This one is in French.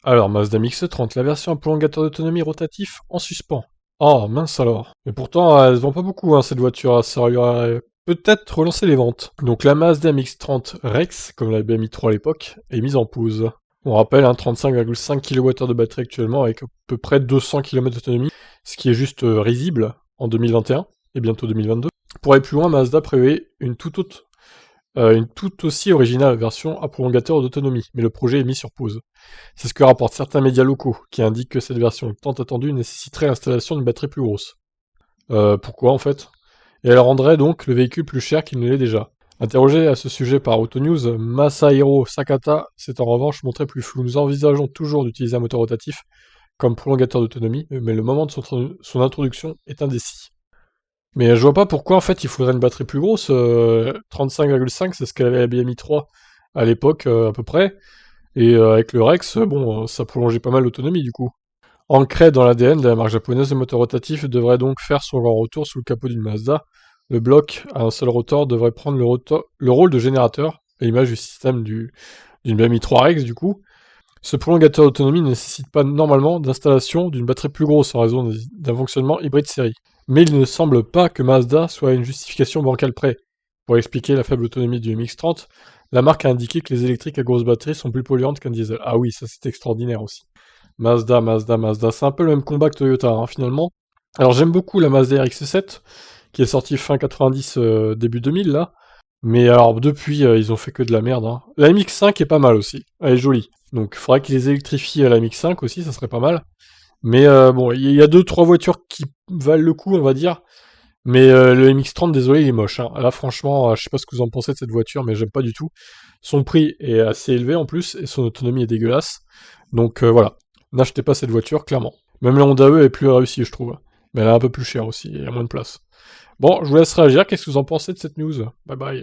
Alors, Mazda MX-30, la version à prolongateur d'autonomie rotatif en suspens. Oh, mince alors. Mais pourtant, elle se vend pas beaucoup, hein, cette voiture. Ça aurait peut-être relancé les ventes. Donc la Mazda MX-30 Rex, comme la BMI 3 à l'époque, est mise en pause. On rappelle, 35,5 kWh de batterie actuellement, avec à peu près 200 km d'autonomie, ce qui est juste risible en 2021 et bientôt 2022. Pour aller plus loin, Mazda prévoit une toute aussi originale version à prolongateur d'autonomie, mais le projet est mis sur pause. C'est ce que rapportent certains médias locaux, qui indiquent que cette version tant attendue nécessiterait l'installation d'une batterie plus grosse. Pourquoi en fait? Et elle rendrait donc le véhicule plus cher qu'il ne l'est déjà. Interrogé à ce sujet par Autonews, Masahiro Sakata s'est en revanche montré plus flou. Nous envisageons toujours d'utiliser un moteur rotatif comme prolongateur d'autonomie, mais le moment de son introduction est indécis. Mais je vois pas pourquoi en fait il faudrait une batterie plus grosse. 35,5 c'est ce qu'avait la BMI 3 à l'époque à peu près. Et avec le Rex, bon, ça prolongeait pas mal l'autonomie du coup. Ancré dans l'ADN de la marque japonaise, le moteur rotatif devrait donc faire son grand retour sous le capot d'une Mazda. Le bloc à un seul rotor devrait prendre le rôle de générateur, à l'image du système d'une BMI 3 Rex du coup. Ce prolongateur d'autonomie ne nécessite pas normalement d'installation d'une batterie plus grosse en raison d'un fonctionnement hybride série. Mais il ne semble pas que Mazda soit une justification bancale près. Pour expliquer la faible autonomie du MX-30, la marque a indiqué que les électriques à grosse batterie sont plus polluantes qu'un diesel. Ah oui, ça c'est extraordinaire aussi. Mazda, Mazda, Mazda, c'est un peu le même combat que Toyota hein, finalement. Alors j'aime beaucoup la Mazda RX-7, qui est sortie fin 90, début 2000 là. Mais alors depuis, ils ont fait que de la merde. Hein. La MX-5 est pas mal aussi, elle est jolie. Donc il faudrait qu'ils les électrifient à la MX-5 aussi, ça serait pas mal. Mais bon, il y a deux trois voitures qui valent le coup, on va dire. Mais le MX-30, désolé, il est moche. Hein. Là, franchement, je sais pas ce que vous en pensez de cette voiture, mais j'aime pas du tout. Son prix est assez élevé en plus, et son autonomie est dégueulasse. Donc voilà, n'achetez pas cette voiture, clairement. Même la Honda E est plus réussie, je trouve. Mais elle est un peu plus chère aussi, et il y a moins de place. Bon, je vous laisse réagir, qu'est-ce que vous en pensez de cette news? Bye bye.